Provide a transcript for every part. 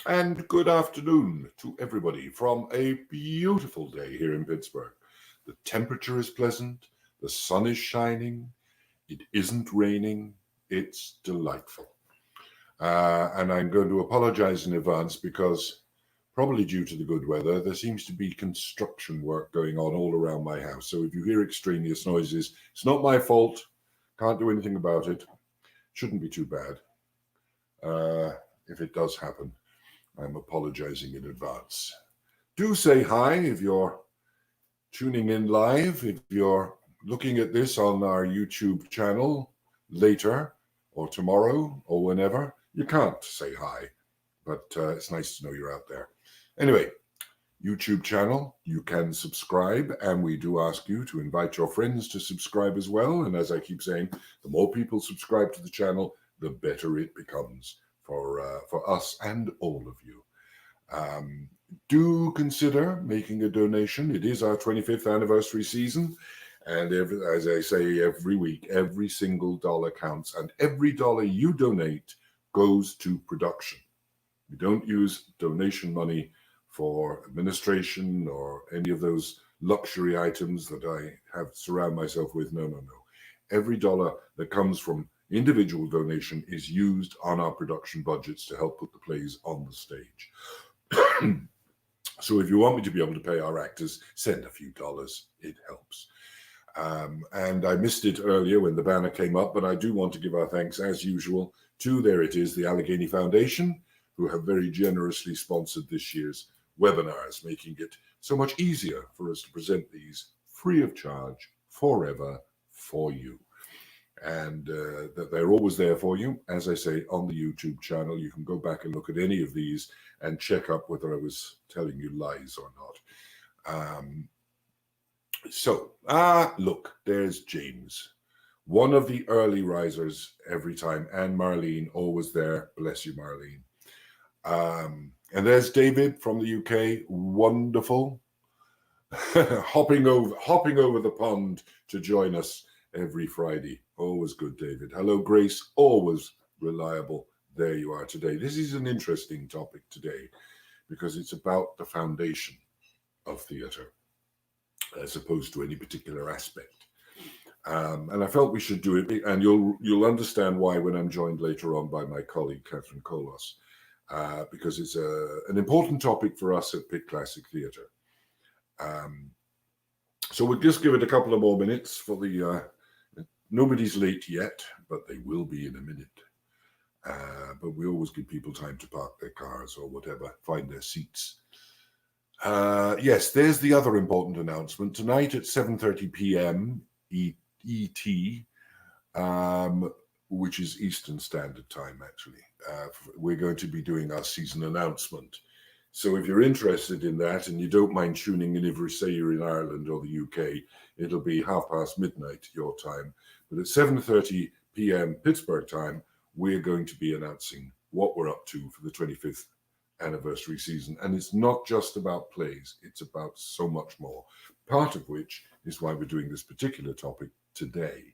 And good afternoon to everybody from a beautiful day here in Pittsburgh. The temperature is pleasant, the sun is shining, it isn't raining, it's delightful. And I'm going to apologize in advance because, probably due to the good weather, there seems to be construction work going on all around my house. So if you hear extraneous noises, it's not my fault, can't do anything about it, shouldn't be too bad. If it does happen, I'm apologizing in advance. Do say hi if you're tuning in live, if you're looking at this on our YouTube channel later or tomorrow or whenever. You can't say hi, but it's nice to know you're out there. Anyway, YouTube channel, you can subscribe, and we do ask you to invite your friends to subscribe as well. And as I keep saying, the more people subscribe to the channel, the better it becomes for us and all of you. Do consider making a donation. It is our 25th anniversary season, and as I say every week, every single dollar counts, and every dollar you donate goes to production. We don't use donation money for administration or any of those luxury items that I have surround myself with. No. Every dollar that comes from individual donation is used on our production budgets to help put the plays on the stage. So if you want me to be able to pay our actors, send a few dollars. It helps. And I missed it earlier when the banner came up, but I do want to give our thanks, as usual, to, there it is, the Allegheny Foundation, who have very generously sponsored this year's webinars, making it so much easier for us to present these free of charge, forever, for you. And that they're always there for you. As I say, on the YouTube channel, you can go back and look at any of these and check up whether I was telling you lies or not. Look, there's James, one of the early risers every time, and Marlene, always there. Bless you, Marlene. And there's David from the UK, wonderful, hopping over the pond to join us every Friday. Always good, David. Hello, Grace, always reliable. There you are today. This is an interesting topic today because it's about the foundation of theatre as opposed to any particular aspect. And I felt we should do it, and you'll understand why when I'm joined later on by my colleague, Catherine Kolos, because it's an important topic for us at Pitt Classic Theatre. So we'll just give it a couple of more minutes for the... Nobody's late yet, but they will be in a minute. But we always give people time to park their cars or whatever, find their seats. Yes, there's the other important announcement. Tonight at 7:30 p.m. ET, which is Eastern Standard Time, actually, we're going to be doing our season announcement. So if you're interested in that and you don't mind tuning in if, say, you're in Ireland or the UK, it'll be midnight your time. But at 7:30 p.m. Pittsburgh time, we're going to be announcing what we're up to for the 25th anniversary season. And it's not just about plays, it's about so much more, part of which is why we're doing this particular topic today.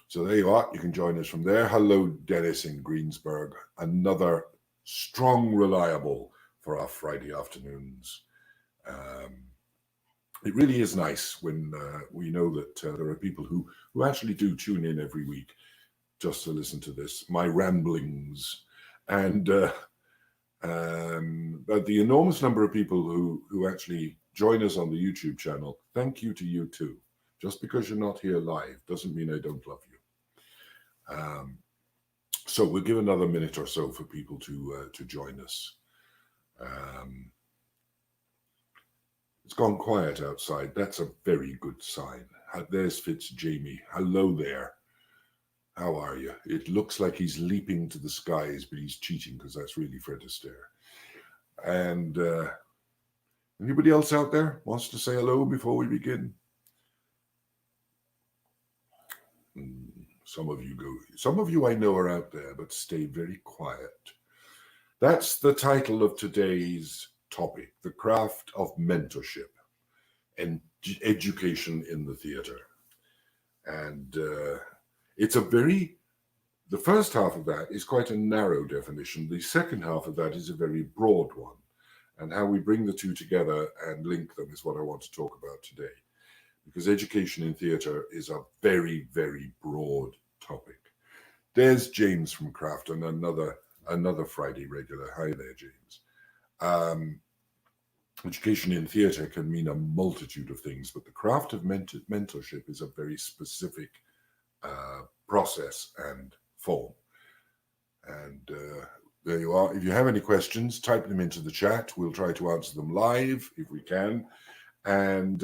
So there you are. You can join us from there. Hello, Dennis in Greensburg. Another strong, reliable for our Friday afternoons. It really is nice when we know that there are people who actually do tune in every week just to listen to this, my ramblings. And but the enormous number of people who actually join us on the YouTube channel, thank you to you too. Just because you're not here live doesn't mean I don't love you. So we'll give another minute or so for people to join us. It's gone quiet outside. That's a very good sign. There's Jamie. Hello there. How are you? It looks like he's leaping to the skies, but he's cheating because that's really Fred Astaire. And anybody else out there wants to say hello before we begin? Some of you I know are out there, but stay very quiet. That's the title of today's topic, the craft of mentorship and education in the theatre. And it's a very The first half of that is quite a narrow definition. The second half of that is a very broad one. And how we bring the two together and link them is what I want to talk about today. Because education in theatre is a very, very broad topic. There's James from Crafton, another Friday regular. Hi there, James. Education in theatre can mean a multitude of things, but the craft of mentorship is a very specific process and form. And there you are. If you have any questions, type them into the chat. We'll try to answer them live if we can. And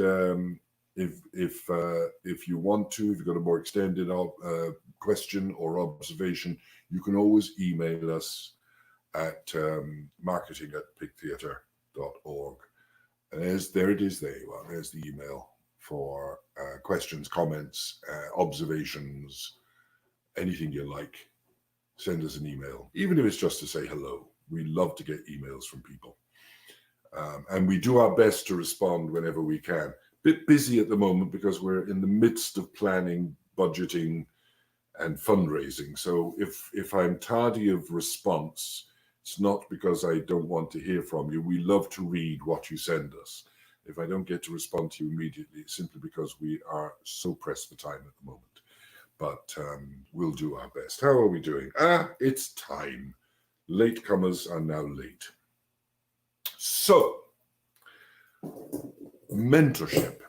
if you want to, if you've got a more extended question or observation, you can always email us at marketing@pigtheatre.org. And there it is. There you are. There's the email for questions, comments, observations, anything you like. Send us an email, even if it's just to say hello. We love to get emails from people. And we do our best to respond whenever we can. Bit busy at the moment because we're in the midst of planning, budgeting, and fundraising. So if I'm tardy of response, it's not because I don't want to hear from you. We love to read what you send us. If I don't get to respond to you immediately, it's simply because we are so pressed for time at the moment. But we'll do our best. How are we doing? It's time. Latecomers are now late. So, mentorship.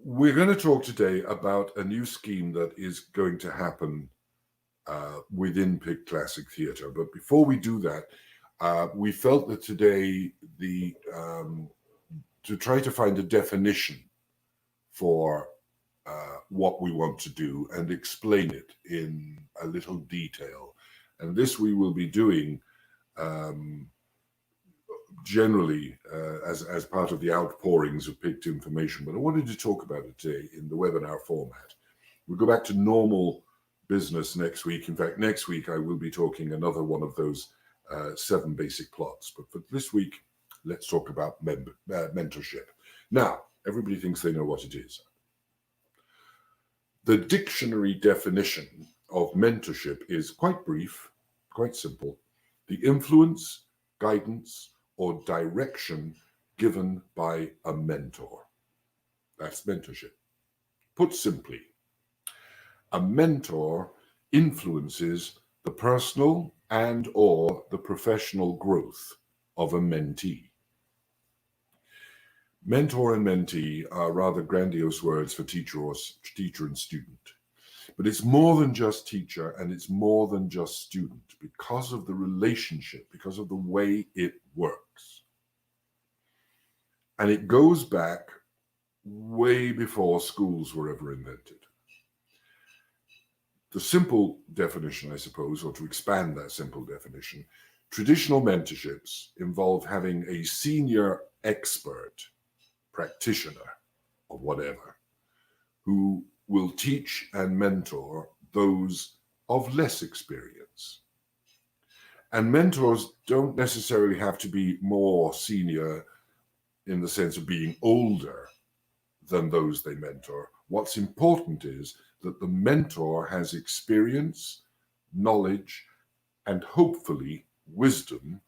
We're going to talk today about a new scheme that is going to happen within Pig Classic Theatre. But before we do that, we felt that today to try to find a definition for what we want to do and explain it in a little detail. And this we will be doing generally as part of the outpourings of picked information, but I wanted to talk about it today in the webinar format. We'll go back to normal business next week. In fact, next week I will be talking another one of those 7 basic plots. But for this week, let's talk about mentorship. Now, everybody thinks they know what it is. The dictionary definition of mentorship is quite brief, quite simple. The influence, guidance, or direction given by a mentor. That's mentorship. Put simply, a mentor influences the personal and or the professional growth of a mentee. Mentor and mentee are rather grandiose words for teacher and student. But it's more than just teacher and it's more than just student because of the relationship, because of the way it works. And it goes back way before schools were ever invented. The simple definition, I suppose, or to expand that simple definition, traditional mentorships involve having a senior expert, practitioner, or whatever, who will teach and mentor those of less experience. And mentors don't necessarily have to be more senior in the sense of being older than those they mentor. What's important is that the mentor has experience, knowledge, and hopefully wisdom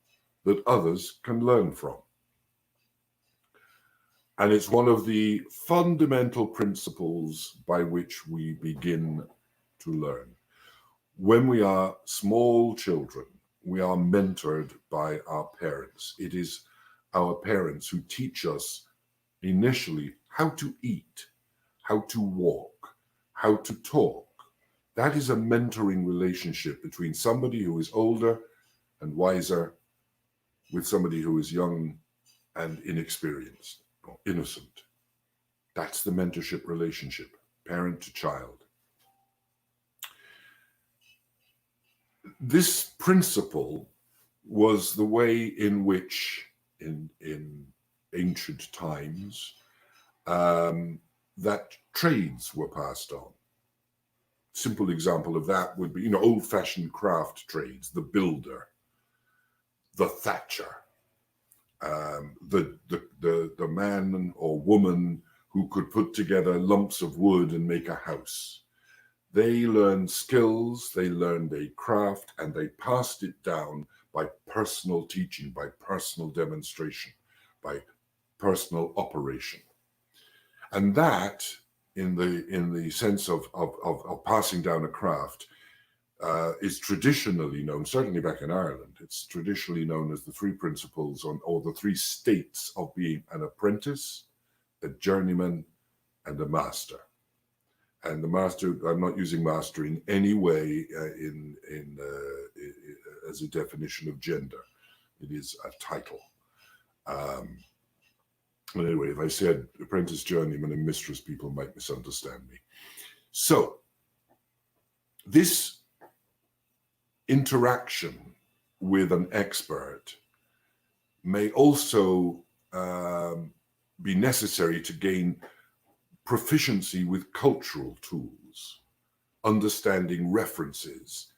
that others can learn from. And it's one of the fundamental principles by which we begin to learn. When we are small children, we are mentored by our parents. It is our parents who teach us initially how to eat, how to walk, how to talk. That is a mentoring relationship between somebody who is older and wiser with somebody who is young and inexperienced or innocent. That's the mentorship relationship, parent to child. This principle was the way in which, in ancient times, that trades were passed on. Simple example of that would be, old-fashioned craft trades, the builder, the thatcher, the man or woman who could put together lumps of wood and make a house. They learned skills, they learned a craft, and they passed it down by personal teaching, by personal demonstration, by personal operation. And that, in the sense of passing down a craft, is traditionally known, certainly back in Ireland, it's traditionally known as the three principles or the three states of being an apprentice, a journeyman, and a master. And the master, I'm not using master in any way as a definition of gender. It is a title. But anyway, if I said apprentice, journeyman, and mistress, people might misunderstand me. So this interaction with an expert may also be necessary to gain proficiency with cultural tools, understanding references,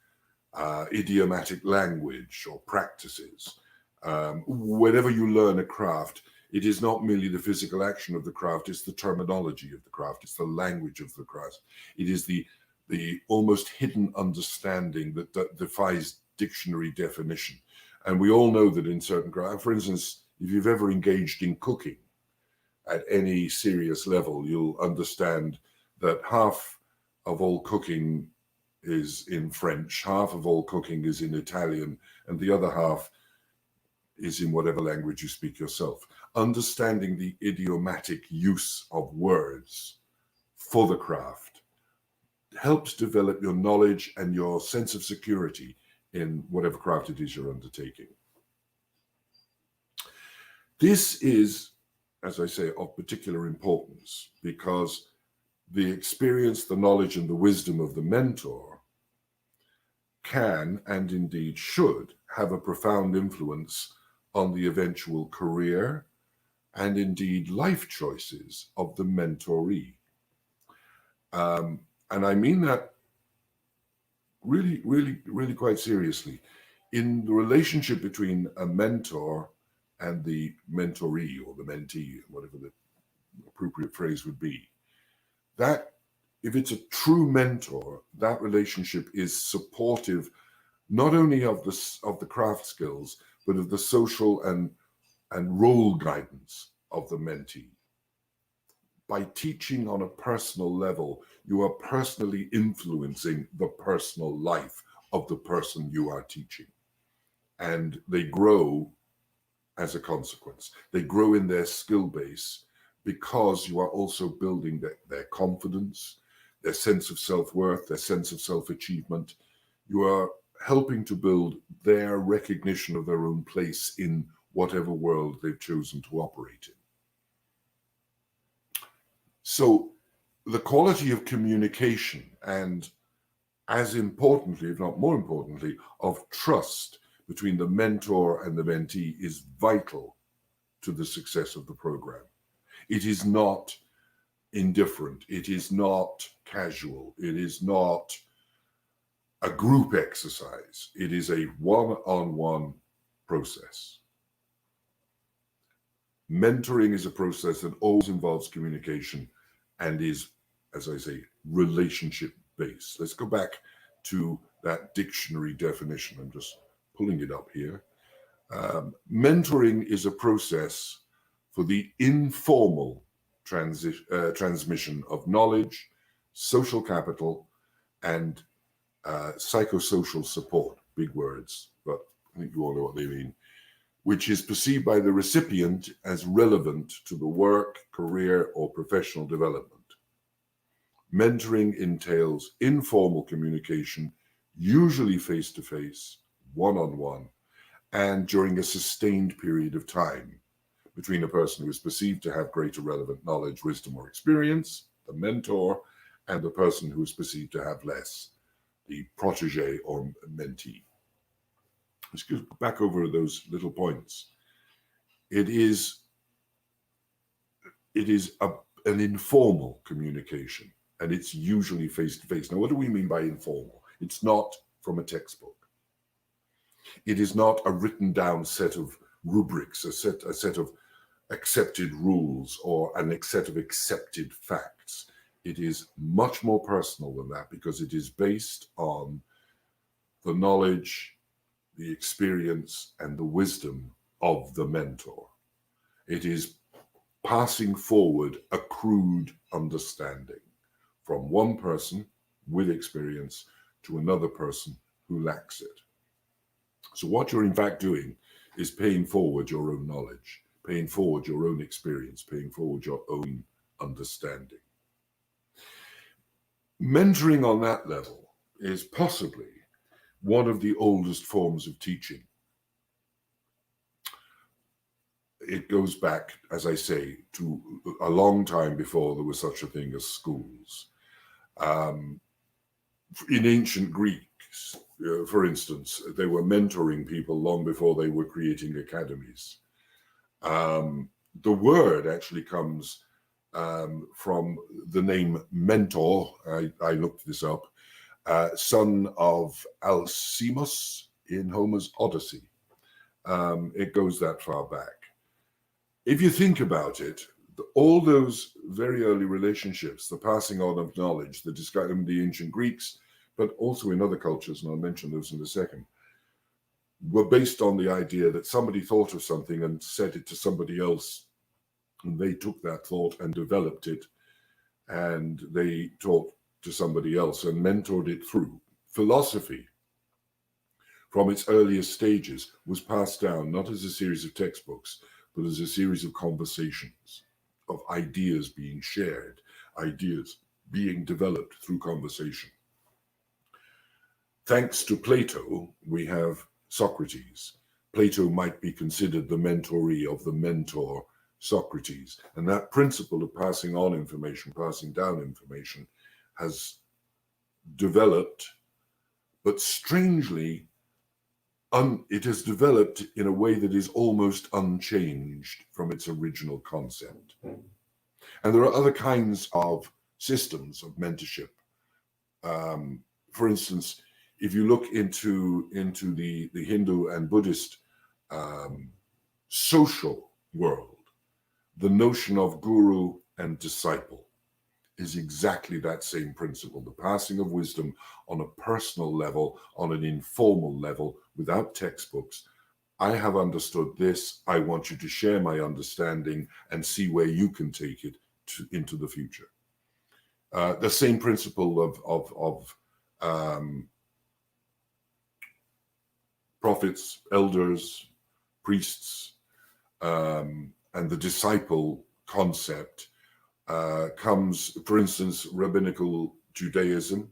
idiomatic language or practices. Whenever you learn a craft, it is not merely the physical action of the craft, it's the terminology of the craft, it's the language of the craft. It is the almost hidden understanding that defies dictionary definition. And we all know that in certain crafts, for instance, if you've ever engaged in cooking at any serious level, you'll understand that half of all cooking is in French, half of all cooking is in Italian, and the other half is in whatever language you speak yourself. Understanding the idiomatic use of words for the craft helps develop your knowledge and your sense of security in whatever craft it is you're undertaking. This is, as I say, of particular importance because the experience, the knowledge, and the wisdom of the mentor can, and indeed should, have a profound influence on the eventual career and indeed life choices of the mentoree. And I mean that really, really, really quite seriously. In the relationship between a mentor and the mentoree or the mentee, whatever the appropriate phrase would be, that if it's a true mentor, that relationship is supportive not only of the craft skills, but of the social and role guidance of the mentee. By teaching on a personal level, you are personally influencing the personal life of the person you are teaching. And they grow as a consequence. They grow in their skill base because you are also building their confidence, their sense of self-worth, their sense of self-achievement. You are helping to build their recognition of their own place in whatever world they've chosen to operate in. So the quality of communication and, as importantly, if not more importantly, of trust between the mentor and the mentee is vital to the success of the program. It is not indifferent. It is not casual. It is not a group exercise. It is a one-on-one process. Mentoring is a process that always involves communication and is, as I say, relationship-based. Let's go back to that dictionary definition. I'm just pulling it up here. Mentoring is a process for the informal transmission of knowledge, social capital, and psychosocial support. Big words, but I think you all know what they mean. Which is perceived by the recipient as relevant to the work, career, or professional development. Mentoring entails informal communication, usually face-to-face, one-on-one, and during a sustained period of time between a person who is perceived to have greater relevant knowledge, wisdom, or experience, the mentor, and the person who is perceived to have less, the protege or mentee. Let's go back over those little points. It is an informal communication, and it's usually face-to-face. Now, what do we mean by informal? It's not from a textbook. It is not a written down set of rubrics, a set of accepted rules or a set of accepted facts. It is much more personal than that because it is based on the knowledge, the experience, and the wisdom of the mentor. It is passing forward accrued understanding from one person with experience to another person who lacks it. So what you're in fact doing is paying forward your own knowledge, paying forward your own experience, paying forward your own understanding. Mentoring on that level is possibly one of the oldest forms of teaching. It goes back, as I say, to a long time before there was such a thing as schools. In ancient Greeks, for instance, they were mentoring people long before they were creating academies. The word actually comes from the name mentor. I looked this up. Son of Alcimos in Homer's Odyssey. It goes that far back. If you think about it, all those very early relationships, the passing on of knowledge, the discussion of the ancient Greeks, but also in other cultures, and I'll mention those in a second, were based on the idea that somebody thought of something and said it to somebody else, and they took that thought and developed it, and they taught to somebody else and mentored it through. Philosophy, from its earliest stages, was passed down not as a series of textbooks, but as a series of conversations, of ideas being shared, ideas being developed through conversation. Thanks to Plato, we have Socrates. Plato might be considered the mentoree of the mentor, Socrates. And that principle of passing on information, passing down information, has developed, but strangely, it has developed in a way that is almost unchanged from its original concept. And there are other kinds of systems of mentorship. For instance, if you look into the Hindu and Buddhist social world, the notion of guru and disciple is exactly that same principle, the passing of wisdom on a personal level, on an informal level, without textbooks. I have understood this. I want you to share my understanding and see where you can take it into the future. The same principle of prophets, elders, priests, and the disciple concept comes, for instance, rabbinical Judaism,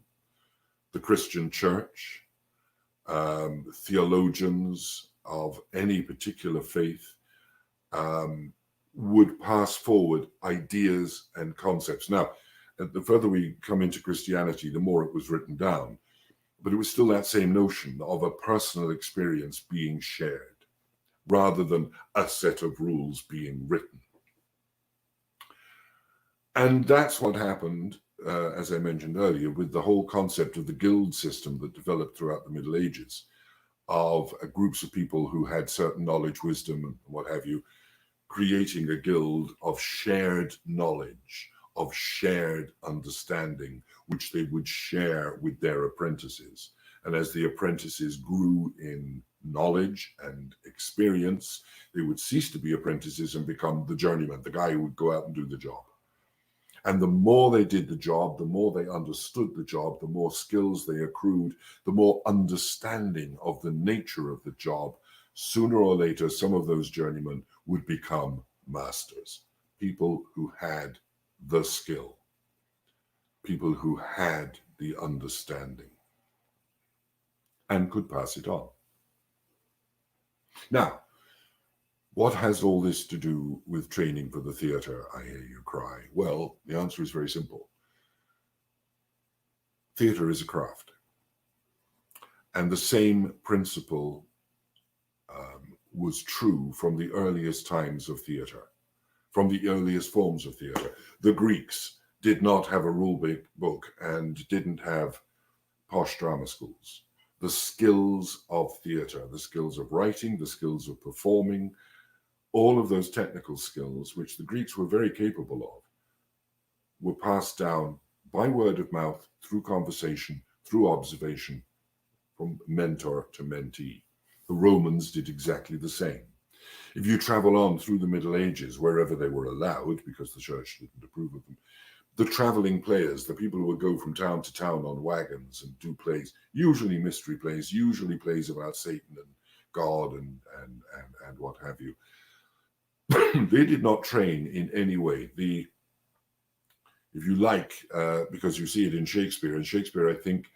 the Christian church, theologians of any particular faith would pass forward ideas and concepts. Now, the further we come into Christianity, the more it was written down, but it was still that same notion of a personal experience being shared rather than a set of rules being written. And that's what happened, as I mentioned earlier, with the whole concept of the guild system that developed throughout the Middle Ages, of groups of people who had certain knowledge, wisdom, and what have you, creating a guild of shared knowledge, of shared understanding, which they would share with their apprentices. And as the apprentices grew in knowledge and experience, they would cease to be apprentices and become the journeyman, the guy who would go out and do the job. And the more they did the job, the more they understood the job, the more skills they accrued, the more understanding of the nature of the job. Sooner or later, some of those journeymen would become masters, people who had the skill, people who had the understanding and could pass it on. Now, what has all this to do with training for the theater, I hear you cry? Well, the answer is very simple. Theater is a craft. And the same principle was true from the earliest times of theater, from the earliest forms of theater. The Greeks did not have a rule book and didn't have posh drama schools. The skills of theater, the skills of writing, the skills of performing, all of those technical skills, which the Greeks were very capable of, were passed down by word of mouth, through conversation, through observation, from mentor to mentee. The Romans did exactly the same. If you travel on through the Middle Ages, wherever they were allowed, because the church didn't approve of them, the traveling players, the people who would go from town to town on wagons and do plays, usually mystery plays, usually plays about Satan and God and what have you. They did not train in any way. If you like, because you see it in Shakespeare, and Shakespeare, I think,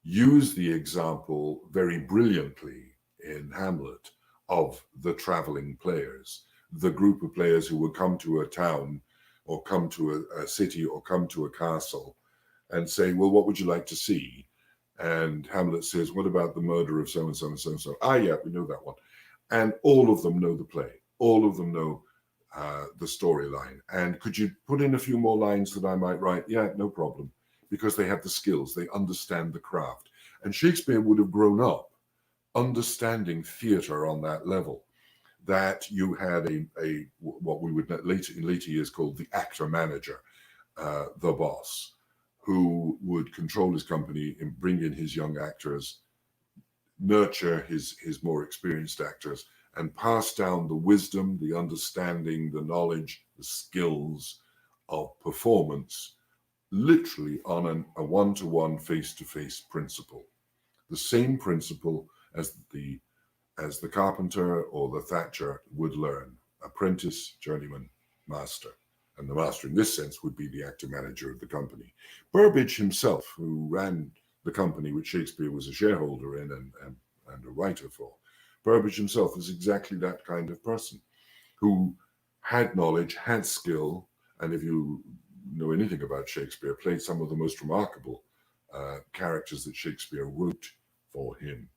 used the example very brilliantly in Hamlet of the traveling players, the group of players who would come to a town or come to a city or come to a castle and say, well, what would you like to see? And Hamlet says, what about the murder of so-and-so and so-and-so? Ah, yeah, we know that one. And all of them know the play. All of them know the storyline. And could you put in a few more lines that I might write? Yeah, no problem. Because they have the skills. They understand the craft. And Shakespeare would have grown up understanding theatre on that level. That you had a what we would in later years call the actor manager, the boss, who would control his company and bring in his young actors, nurture his more experienced actors, and pass down the wisdom, the understanding, the knowledge, the skills of performance, literally on a one-to-one, face-to-face principle. The same principle as the carpenter or the thatcher would learn: apprentice, journeyman, master. And the master in this sense would be the actor manager of the company. Burbage himself, who ran the company which Shakespeare was a shareholder in and a writer for, Burbage himself is exactly that kind of person who had knowledge, had skill, and if you know anything about Shakespeare, played some of the most remarkable characters that Shakespeare wrote for him.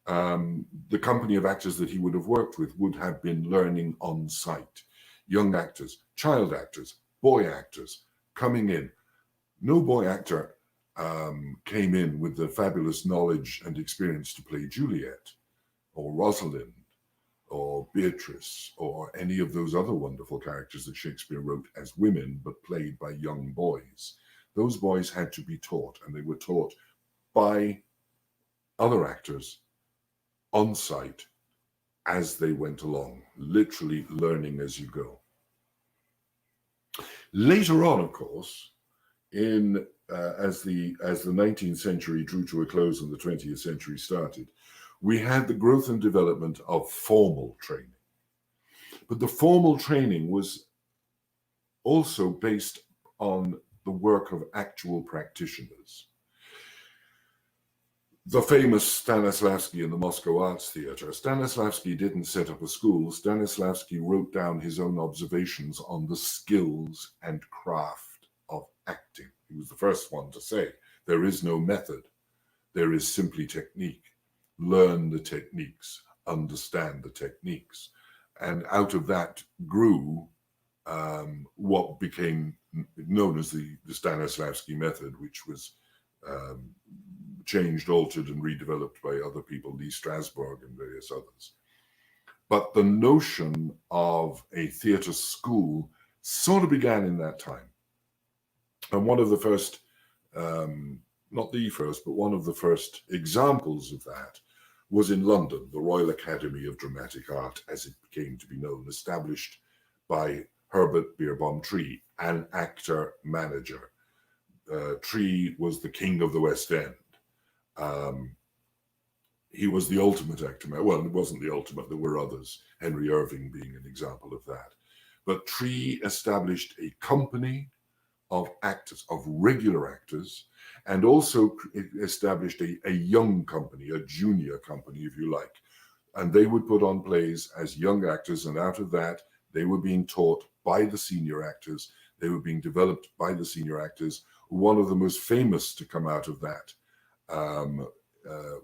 The company of actors that he would have worked with would have been learning on site. Young actors, child actors, boy actors coming in. No boy actor came in with the fabulous knowledge and experience to play Juliet or Rosalind or Beatrice or any of those other wonderful characters that Shakespeare wrote as women but played by young boys. Those boys had to be taught, and they were taught by other actors on site as they went along, literally learning as you go. Later on, of course, as the 19th century drew to a close and the 20th century started, we had the growth and development of formal training. But the formal training was also based on the work of actual practitioners. The famous Stanislavski in the Moscow Arts Theatre. Stanislavski didn't set up a school. Stanislavski wrote down his own observations on the skills and craft of acting. He was the first one to say, there is no method. There is simply technique. Learn the techniques, understand the techniques. And out of that grew what became known as the Stanislavski method, which was changed, altered, and redeveloped by other people, Lee Strasberg and various others. But the notion of a theatre school sort of began in that time. And one of the first, not the first, but one of the first examples of that was in London, the Royal Academy of Dramatic Art, as it came to be known, established by Herbert Beerbohm Tree, an actor manager. Tree was the king of the West End. He was the ultimate actor. Well, it wasn't the ultimate. There were others, Henry Irving being an example of that. But Tree established a company of actors, of regular actors, and also established a young company, a junior company, if you like. And they would put on plays as young actors, and out of that, they were being taught by the senior actors. They were being developed by the senior actors. One of the most famous to come out of that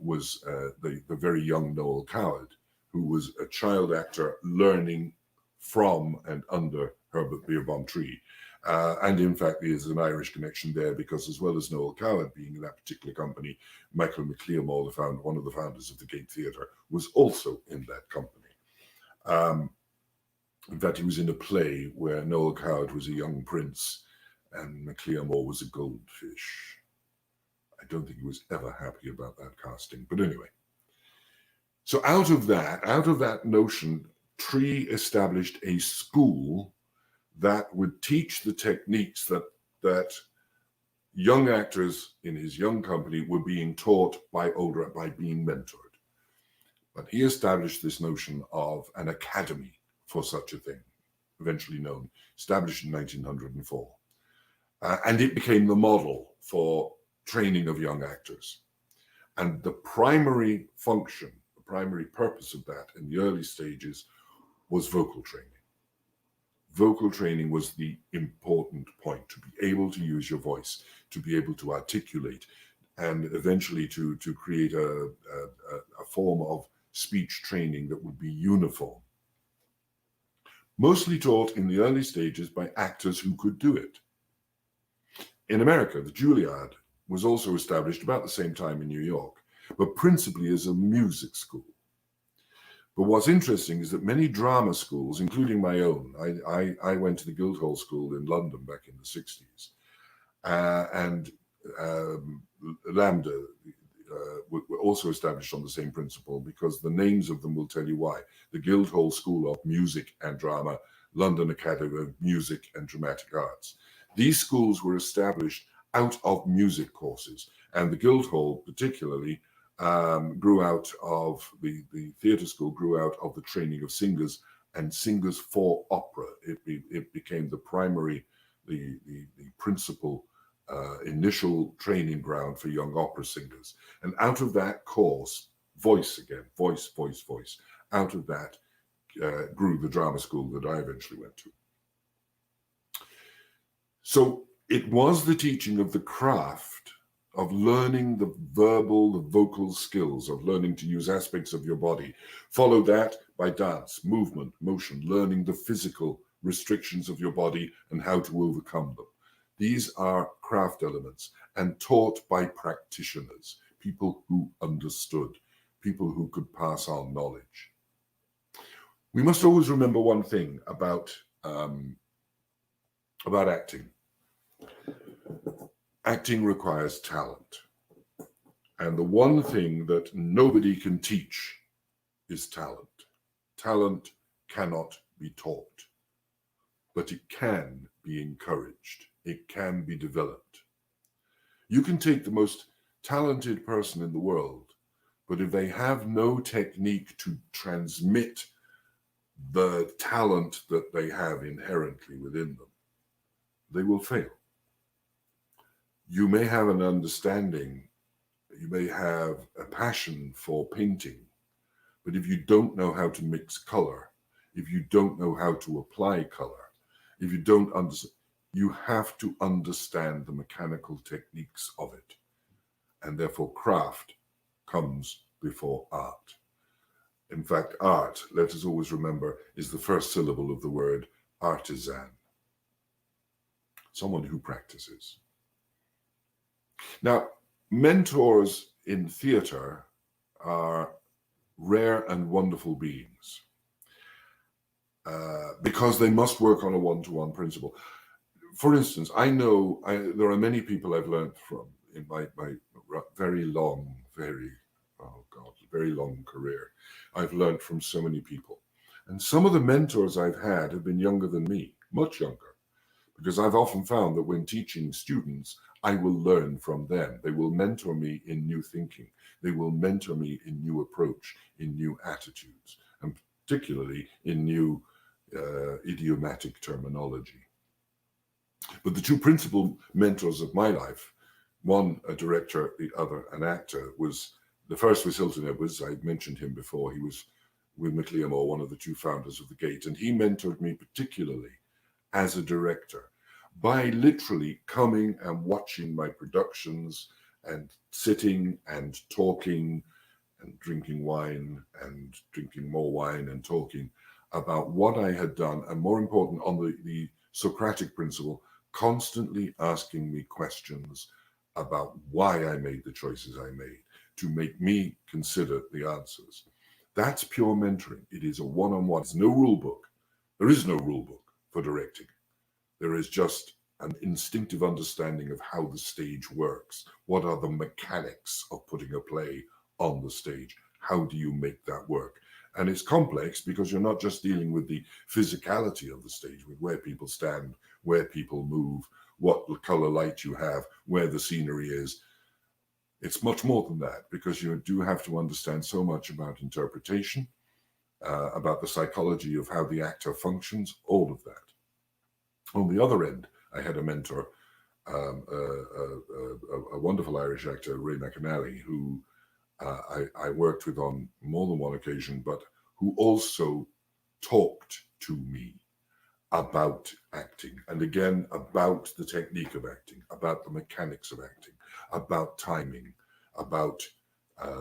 was the very young Noel Coward, who was a child actor learning from and under Herbert Beerbohm Tree. And in fact, there's an Irish connection there because as well as Noel Coward being in that particular company, Michael McLeomore, one of the founders of the Gate Theatre, was also in that company. In fact, he was in a play where Noel Coward was a young prince and McLeomore was a goldfish. I don't think he was ever happy about that casting. But anyway, so out of that notion, Tree established a school that would teach the techniques that young actors in his young company were being taught by being mentored. But he established this notion of an academy for such a thing, eventually known, established in 1904. And it became the model for training of young actors. And the primary function, the primary purpose of that in the early stages was vocal training. Vocal training was the important point, to be able to use your voice, to be able to articulate, and eventually to create a form of speech training that would be uniform. Mostly taught in the early stages by actors who could do it. In America, the Juilliard was also established about the same time in New York, but principally as a music school. But what's interesting is that many drama schools, including my own, I went to the Guildhall School in London back in the 60s, and Lambda were also established on the same principle, because the names of them will tell you why. The Guildhall School of Music and Drama, London Academy of Music and Dramatic Arts. These schools were established out of music courses, and the Guildhall particularly grew out of the theatre school, grew out of the training of singers and singers for opera. It became the primary, the principal initial training ground for young opera singers. And out of that course, voice again, voice. Out of that grew the drama school that I eventually went to. So it was the teaching of the craft of learning the vocal skills, of learning to use aspects of your body. Follow that by dance, movement, motion, learning the physical restrictions of your body and how to overcome them. These are craft elements, and taught by practitioners, people who understood, people who could pass on knowledge. We must always remember one thing about acting. Acting requires talent. And the one thing that nobody can teach is talent. Talent cannot be taught, but it can be encouraged. It can be developed. You can take the most talented person in the world, but if they have no technique to transmit the talent that they have inherently within them, they will fail. You may have an understanding, you may have a passion for painting, but if you don't know how to mix color, if you don't know how to apply color, if you don't understand, you have to understand the mechanical techniques of it. And therefore, craft comes before art. In fact, art, let us always remember, is the first syllable of the word artisan. Someone who practices. Now, mentors in theater are rare and wonderful beings because they must work on a one-to-one principle. For instance, I know there are many people I've learned from in my very long career. I've learned from so many people. And some of the mentors I've had have been younger than me, much younger, because I've often found that when teaching students, I will learn from them. They will mentor me in new thinking. They will mentor me in new approach, in new attitudes, and particularly in new idiomatic terminology. But the two principal mentors of my life, one a director, the other an actor, the first was Hilton Edwards. I mentioned him before. He was with McLeomore, one of the two founders of the Gate, and he mentored me particularly as a director by literally coming and watching my productions and sitting and talking and drinking wine and drinking more wine and talking about what I had done, and more important, on the Socratic principle, constantly asking me questions about why I made the choices I made, to make me consider the answers. That's pure mentoring. It is a one-on-one. There's no rule book. There is no rule book for directing. There is just an instinctive understanding of how the stage works. What are the mechanics of putting a play on the stage? How do you make that work? And it's complex because you're not just dealing with the physicality of the stage, with where people stand, where people move, what color light you have, where the scenery is. It's much more than that, because you do have to understand so much about interpretation, about the psychology of how the actor functions, all of that. On the other end, I had a mentor, a wonderful Irish actor, Ray McAnally, who I worked with on more than one occasion, but who also talked to me about acting, and again, about the technique of acting, about the mechanics of acting, about timing, about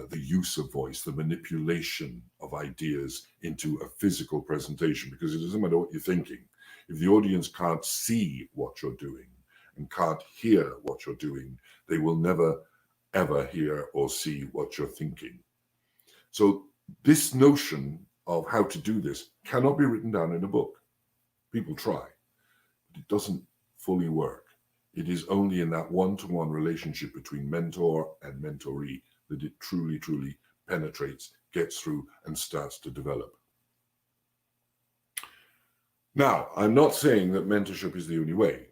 the use of voice, the manipulation of ideas into a physical presentation, because it doesn't matter what you're thinking. If the audience can't see what you're doing and can't hear what you're doing, they will never ever hear or see what you're thinking. So this notion of how to do this cannot be written down in a book. People try, but it doesn't fully work. It is only in that one-to-one relationship between mentor and mentoree that it truly, truly penetrates, gets through, and starts to develop. Now, I'm not saying that mentorship is the only way,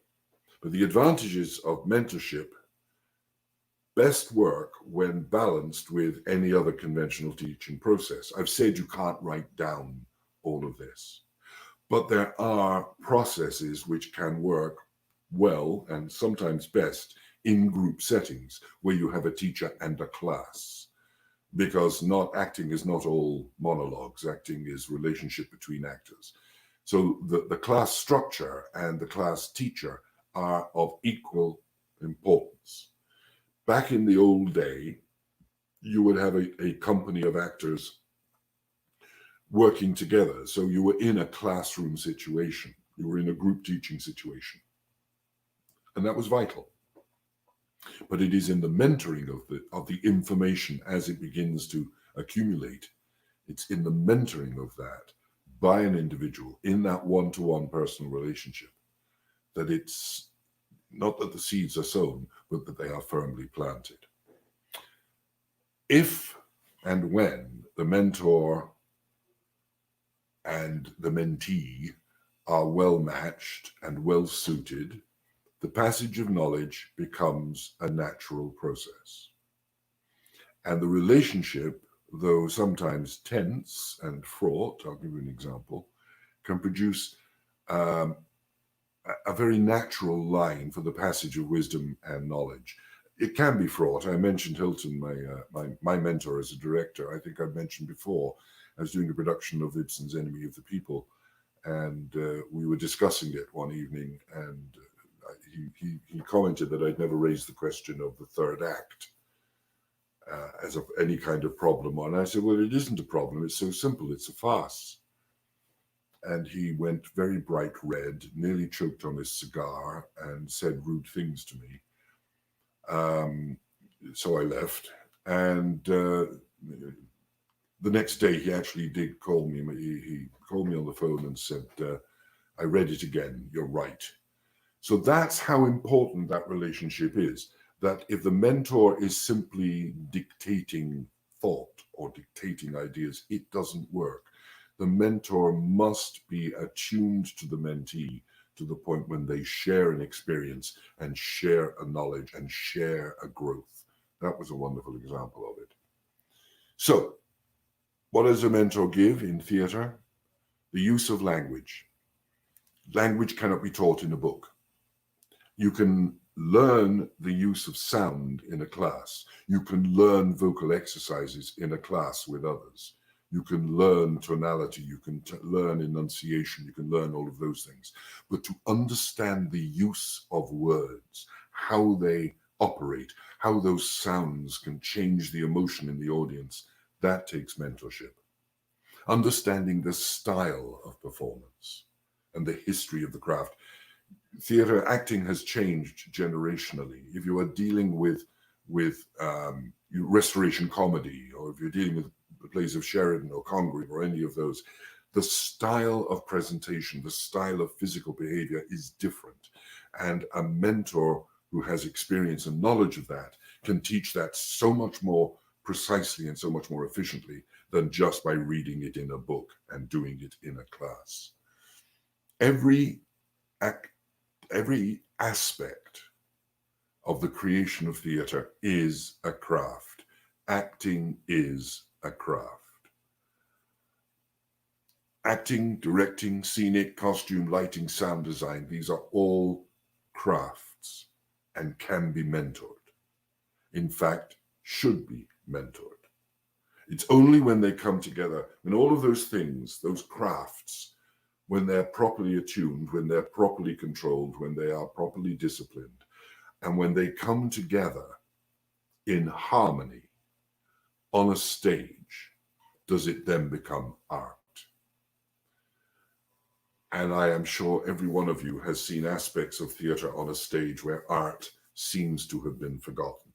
but the advantages of mentorship best work when balanced with any other conventional teaching process. I've said you can't write down all of this, but there are processes which can work well and sometimes best in group settings where you have a teacher and a class, because acting is not all monologues. Acting is relationship between actors. So the class structure and the class teacher are of equal importance. Back in the old day, you would have a company of actors working together. So you were in a classroom situation. You were in a group teaching situation. And that was vital. But it is in the mentoring of the information as it begins to accumulate. It's in the mentoring of that by an individual in that one-to-one personal relationship that it's not that the seeds are sown, but that they are firmly planted. If and when the mentor and the mentee are well matched and well suited, the passage of knowledge becomes a natural process. And the relationship, though sometimes tense and fraught, I'll give you an example, can produce a very natural line for the passage of wisdom and knowledge. It can be fraught. I mentioned Hilton, my mentor as a director. I think I've mentioned before, I was doing a production of Ibsen's Enemy of the People, and we were discussing it one evening, and he commented that I'd never raised the question of the third act as any kind of problem. And I said, well, it isn't a problem. It's so simple. It's a farce. And he went very bright red, nearly choked on his cigar, and said rude things to me. So I left. And the next day, he actually did call me. He called me on the phone and said, I read it again. You're right. So that's how important that relationship is. That if the mentor is simply dictating thought or dictating ideas, it doesn't work. The mentor must be attuned to the mentee to the point when they share an experience and share a knowledge and share a growth. That was a wonderful example of it. So, what does a mentor give in theatre? The use of language. Language cannot be taught in a book. You can learn the use of sound in a class. You can learn vocal exercises in a class with others. You can learn tonality, you can learn enunciation, you can learn all of those things. But to understand the use of words, how they operate, how those sounds can change the emotion in the audience, that takes mentorship. Understanding the style of performance and the history of the craft. Theatre acting has changed generationally. If you are dealing with restoration comedy, or if you're dealing with the plays of Sheridan or Congreve or any of those, the style of presentation, the style of physical behavior is different. And a mentor who has experience and knowledge of that can teach that so much more precisely and so much more efficiently than just by reading it in a book and doing it in a class. Every aspect of the creation of theater is a craft. Acting is a craft. Acting, directing, scenic, costume, lighting, sound design, these are all crafts and can be mentored. In fact, should be mentored. It's only when they come together, when all of those things, those crafts, when they're properly attuned, when they're properly controlled, when they are properly disciplined, and when they come together in harmony on a stage, does it then become art. And I am sure every one of you has seen aspects of theater on a stage where art seems to have been forgotten.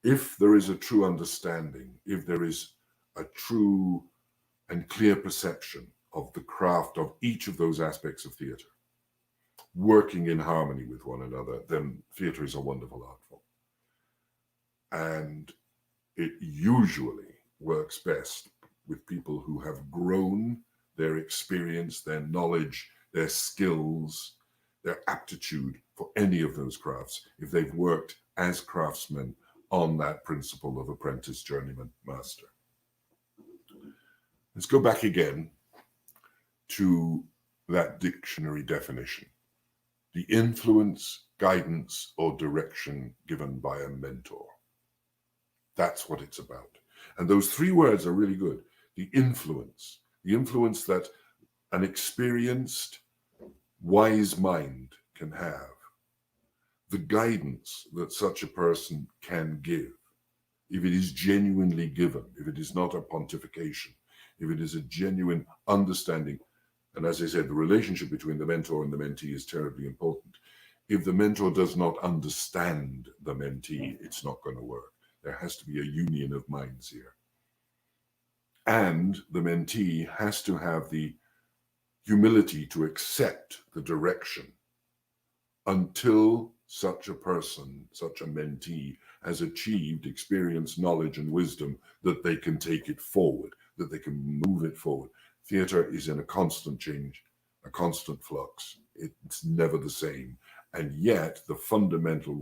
If there is a true understanding, if there is a true and clear perception of the craft of each of those aspects of theater, working in harmony with one another, then theater is a wonderful art form. And it usually works best with people who have grown their experience, their knowledge, their skills, their aptitude for any of those crafts, if they've worked as craftsmen on that principle of apprentice, journeyman, master. Let's go back again to that dictionary definition. The influence, guidance, or direction given by a mentor. That's what it's about. And those three words are really good. The influence that an experienced, wise mind can have. The guidance that such a person can give, if it is genuinely given, if it is not a pontification, if it is a genuine understanding. And as I said, the relationship between the mentor and the mentee is terribly important. If the mentor does not understand the mentee, it's not going to work. There has to be a union of minds here. And the mentee has to have the humility to accept the direction until such a person, such a mentee, has achieved experience, knowledge, and wisdom that they can take it forward, that they can move it forward. Theater is in a constant change, a constant flux. It's never the same. And yet the fundamental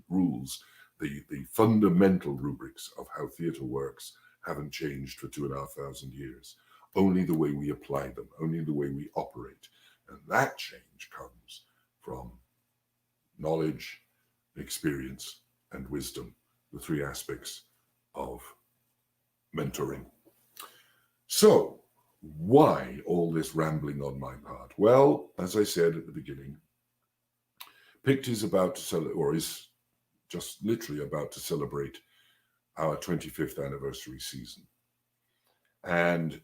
rules, the fundamental rubrics of how theater works haven't changed for 2,500 years. Only the way we apply them, only the way we operate. And that change comes from knowledge, experience, and wisdom, the three aspects of mentoring. So, why all this rambling on my part? Well, as I said at the beginning, PICT is about to celebrate, or is just literally about to celebrate our 25th anniversary season. And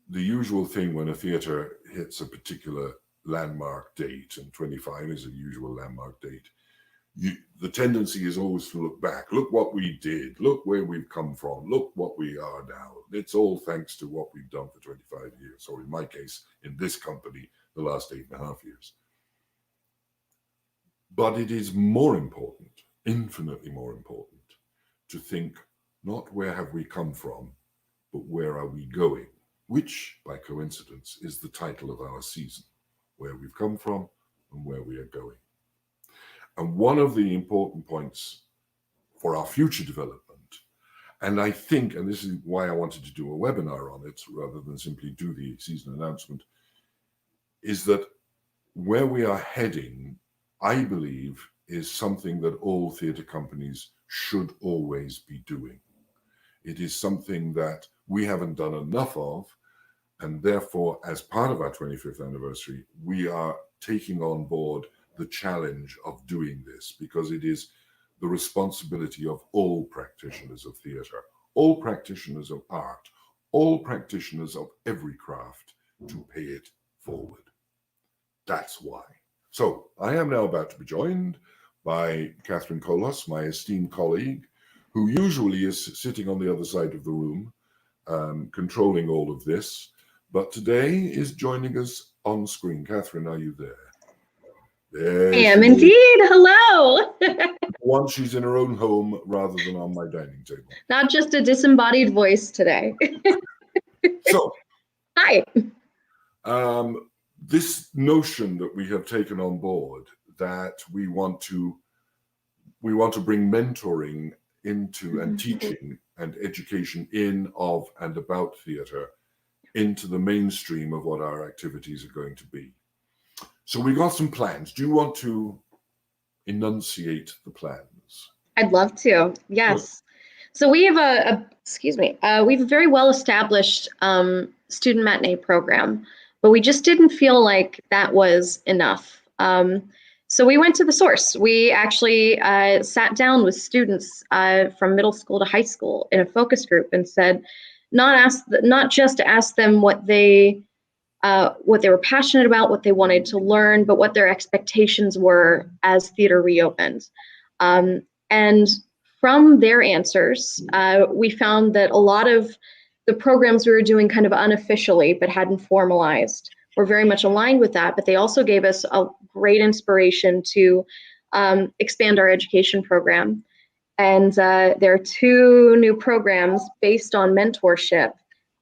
the usual thing when a theater hits a particular landmark date, and 25 is a usual landmark date, the tendency is always to look back. Look what we did. Look where we've come from. Look what we are now. It's all thanks to what we've done for 25 years, or in my case, in this company, the last 8.5 years. But it is more important, infinitely more important, to think not where have we come from, but where are we going, which, by coincidence, is the title of our season, where we've come from and where we are going. And one of the important points for our future development, and I think, and this is why I wanted to do a webinar on it rather than simply do the season announcement, is that where we are heading, I believe, is something that all theatre companies should always be doing. It is something that we haven't done enough of, and therefore, as part of our 25th anniversary, we are taking on board the challenge of doing this, because it is the responsibility of all practitioners of theatre, all practitioners of art, all practitioners of every craft to pay it forward. That's why. So I am now about to be joined by Catherine Kolos, my esteemed colleague, who usually is sitting on the other side of the room, controlling all of this, but today is joining us on screen. Catherine, are you there? There I am she is. indeed. Hello. Once she's in her own home rather than on my dining table. Not just a disembodied voice today. So, Hi. this notion that we have taken on board that we want to bring mentoring into and teaching and education in, of, and about theatre into the mainstream of what our activities are going to be. So we got some plans. Do you want to enunciate the plans? I'd love to. Yes. So we have we have a very well established student matinee program, but we just didn't feel like that was enough. So we went to the source. We actually sat down with students from middle school to high school in a focus group and said, not just to ask them what they were passionate about, what they wanted to learn, but what their expectations were as theater reopened. And from their answers, we found that a lot of the programs we were doing kind of unofficially but hadn't formalized were very much aligned with that, but they also gave us a great inspiration to expand our education program. And there are 2 new programs based on mentorship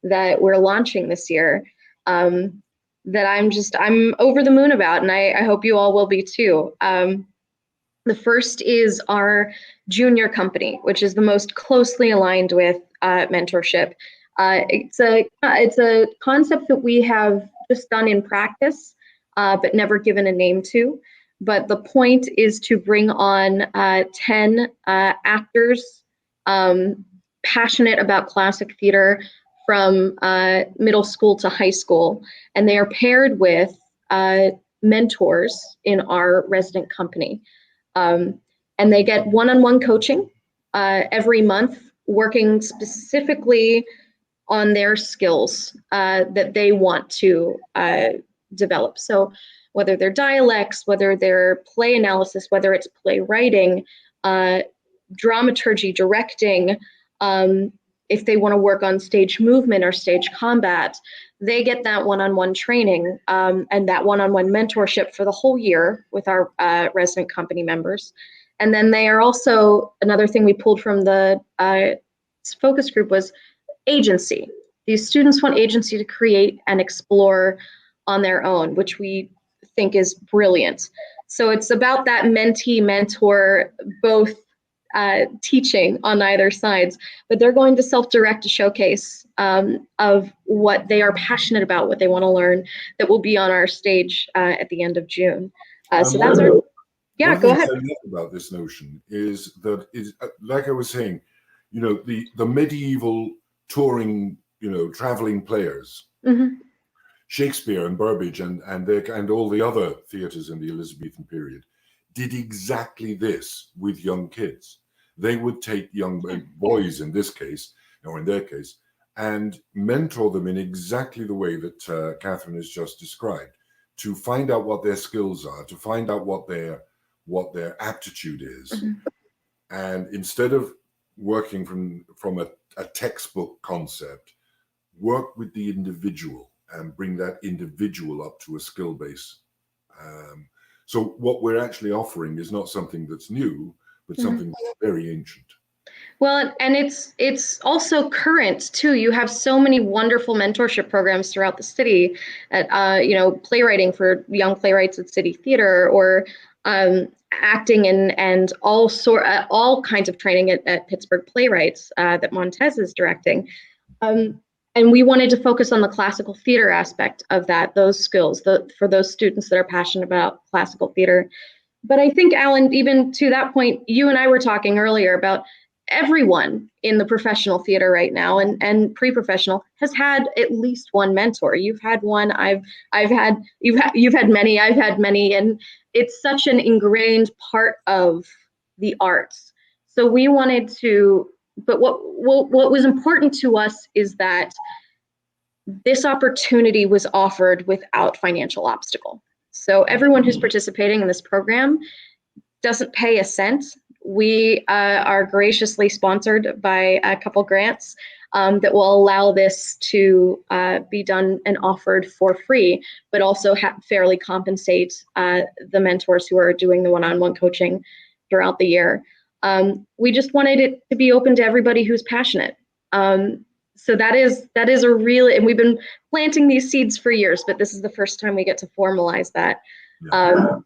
that we're launching this year that I'm over the moon about, and I hope you all will be too. The first is our junior company, which is the most closely aligned with mentorship. It's a concept that we have just done in practice, but never given a name to. But the point is to bring on 10 actors passionate about classic theater from middle school to high school, and they are paired with mentors in our resident company. And they get one-on-one coaching every month, working specifically on their skills that they want to develop. So whether they're dialects, whether they're play analysis, whether it's playwriting, dramaturgy, directing, if they want to work on stage movement or stage combat, they get that one-on-one training and that one-on-one mentorship for the whole year with our resident company members. And then they are also, another thing we pulled from the focus group was agency. These students want agency to create and explore on their own, which we think is brilliant. So it's about that mentee, mentor, both teaching on either sides, but they're going to self-direct a showcase of what they are passionate about, what they want to learn, that will be on our stage at the end of June. So that's our, yeah, go ahead. What I love about this notion is that, like I was saying, you know, the medieval touring, you know, traveling players, Shakespeare and Burbage and all the other theatres in the Elizabethan period did exactly this with young kids. They would take young boys in this case, or in their case, and mentor them in exactly the way that Catherine has just described, to find out what their skills are, to find out what their aptitude is. And instead of working from a textbook concept, work with the individual and bring that individual up to a skill base. So what we're actually offering is not something that's new, but something that's very ancient. Well, and it's also current too. You have so many wonderful mentorship programs throughout the city at, you know, playwriting for young playwrights at City Theater, or acting and all kinds of training at Pittsburgh Playwrights that Montez is directing. And we wanted to focus on the classical theater aspect of that, those skills, for those students that are passionate about classical theater. But I think, Alan, even to that point, you and I were talking earlier about everyone in the professional theater right now and pre-professional has had at least one mentor. You've had one, you've had many, I've had many, and it's such an ingrained part of the arts. So we wanted to, but what was important to us is that this opportunity was offered without financial obstacle. So everyone who's participating in this program doesn't pay a cent. We are graciously sponsored by a couple grants that will allow this to be done and offered for free, but also fairly compensate the mentors who are doing the one-on-one coaching throughout the year. We just wanted it to be open to everybody who's passionate. So that is a really, and we've been planting these seeds for years, but this is the first time we get to formalize that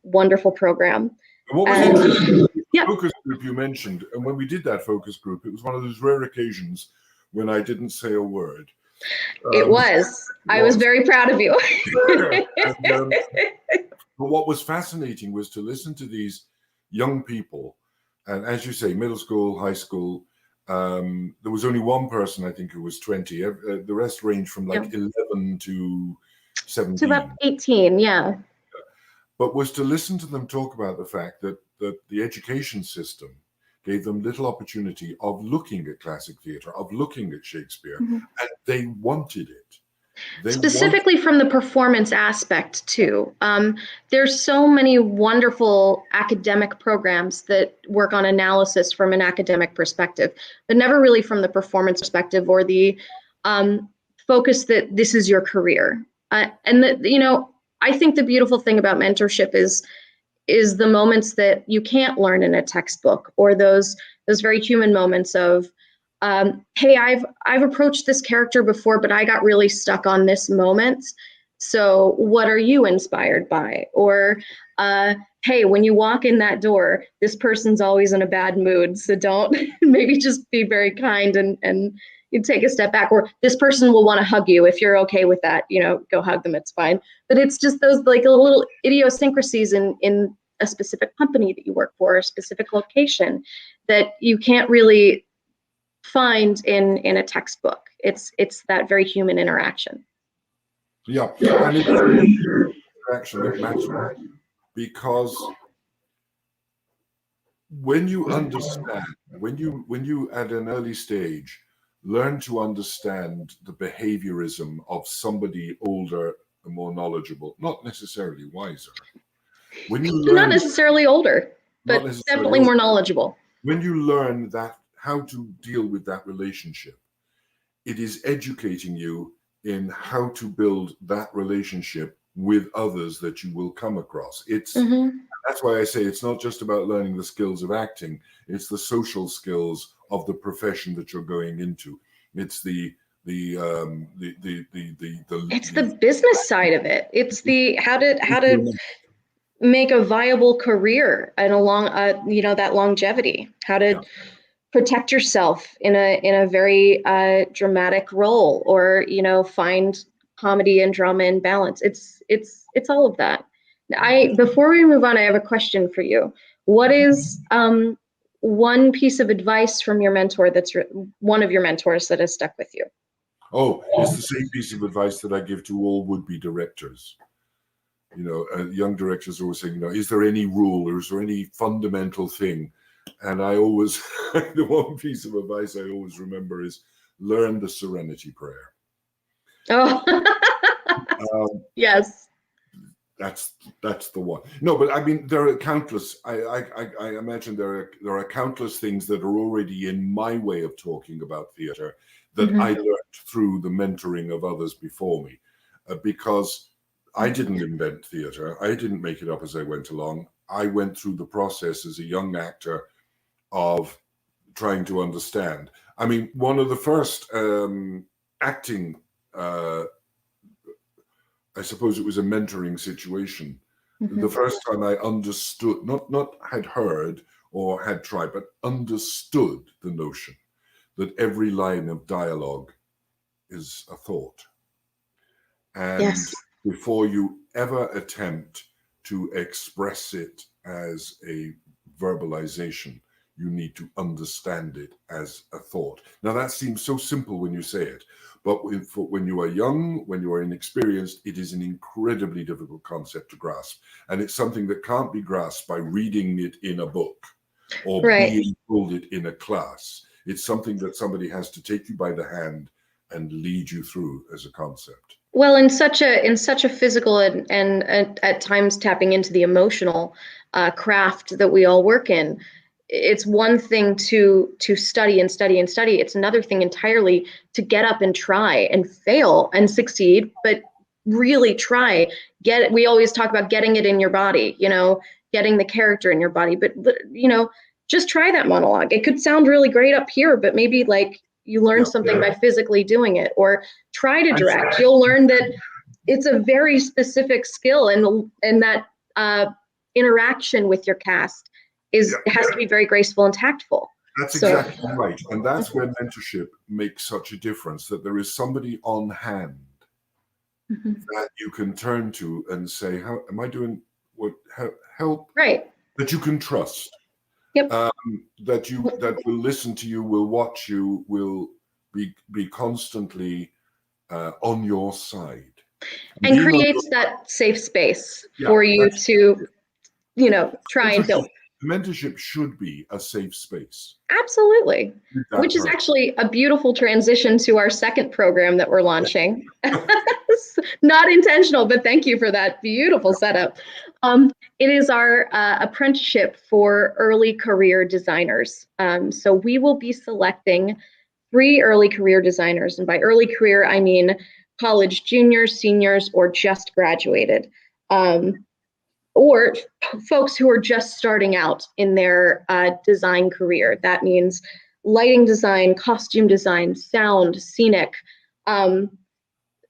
wonderful program. And what was interesting, yeah. focus group you mentioned, and when we did that focus group, it was one of those rare occasions when I didn't say a word. It was. I was very proud of you. And, but what was fascinating was to listen to these young people, and as you say, middle school, high school. There was only one person, I think, who was 20. The rest ranged from like 11 to 17. To about 18, yeah. But was to listen to them talk about the fact that the education system gave them little opportunity of looking at classic theatre, of looking at Shakespeare, and they wanted it. Specifically from the performance aspect too. There's so many wonderful academic programs that work on analysis from an academic perspective, but never really from the performance perspective or the focus that this is your career. And that, you know, I think the beautiful thing about mentorship is the moments that you can't learn in a textbook, or those very human moments of, hey, I've approached this character before, but I got really stuck on this moment. So what are you inspired by? Or, hey, when you walk in that door, this person's always in a bad mood. So don't, maybe just be very kind and you take a step back, or this person will want to hug you. If you're okay with that, you know, go hug them, it's fine. But it's just those like little idiosyncrasies in a specific company that you work for, a specific location that you can't really find in a textbook. It's that very human interaction. Yeah, and it's interaction that matters, because when you understand, when you at an early stage learn to understand the behaviorism of somebody older and more knowledgeable, not necessarily wiser. When you learn, not necessarily older, but definitely more knowledgeable. When you learn that how to deal with that relationship, it is educating you in how to build that relationship with others that you will come across. It's that's why I say it's not just about learning the skills of acting, it's the social skills of the profession that you're going into. It's the business side of it. It's the how to make a viable career and that longevity, how to protect yourself in a very dramatic role, or find comedy and drama in balance. It's all of that. Before we move on, I have a question for you. What is one piece of advice from your mentor that's one of your mentors that has stuck with you? Oh, it's the same piece of advice that I give to all would-be directors. Young directors are always saying, is there any rule, or is there any fundamental thing? And I always, the one piece of advice I always remember is learn the Serenity Prayer. Oh, yes. That's the one. No, but I mean, there are countless. I imagine there are countless things that are already in my way of talking about theatre that I learned through the mentoring of others before me, because I didn't invent theatre. I didn't make it up as I went along. I went through the process as a young actor of trying to understand. I mean, one of the first acting, I suppose it was a mentoring situation. The first time I understood, not had heard or had tried, but understood the notion that every line of dialogue is a thought. And before you ever attempt to express it as a verbalization, you need to understand it as a thought. Now, that seems so simple when you say it, but when you are young, when you are inexperienced, it is an incredibly difficult concept to grasp. And it's something that can't be grasped by reading it in a book or being told it in a class. It's something that somebody has to take you by the hand and lead you through as a concept. Well, in such a physical and at times tapping into the emotional craft that we all work in, it's one thing to study and study and study. It's another thing entirely to get up and try and fail and succeed, but really try. We always talk about getting it in your body, getting the character in your body, but just try that monologue. It could sound really great up here, but maybe like you learn something by physically doing it, or try to direct. You'll learn that it's a very specific skill, and that interaction with your cast has to be very graceful and tactful. That's exactly right. And that's where mentorship makes such a difference, that there is somebody on hand that you can turn to and say, how am I doing? What help? Right. That you can trust. Yep. That will listen to you, will watch you, will be constantly on your side. And creates that safe space for you to, try and build. Mentorship should be a safe space. Absolutely. Which is actually a beautiful transition to our second program that we're launching. Not intentional, but thank you for that beautiful setup. It is our apprenticeship for early career designers. So we will be selecting 3 early career designers. And by early career, I mean college juniors, seniors, or just graduated. Or folks who are just starting out in their design career. That means lighting design, costume design, sound, scenic.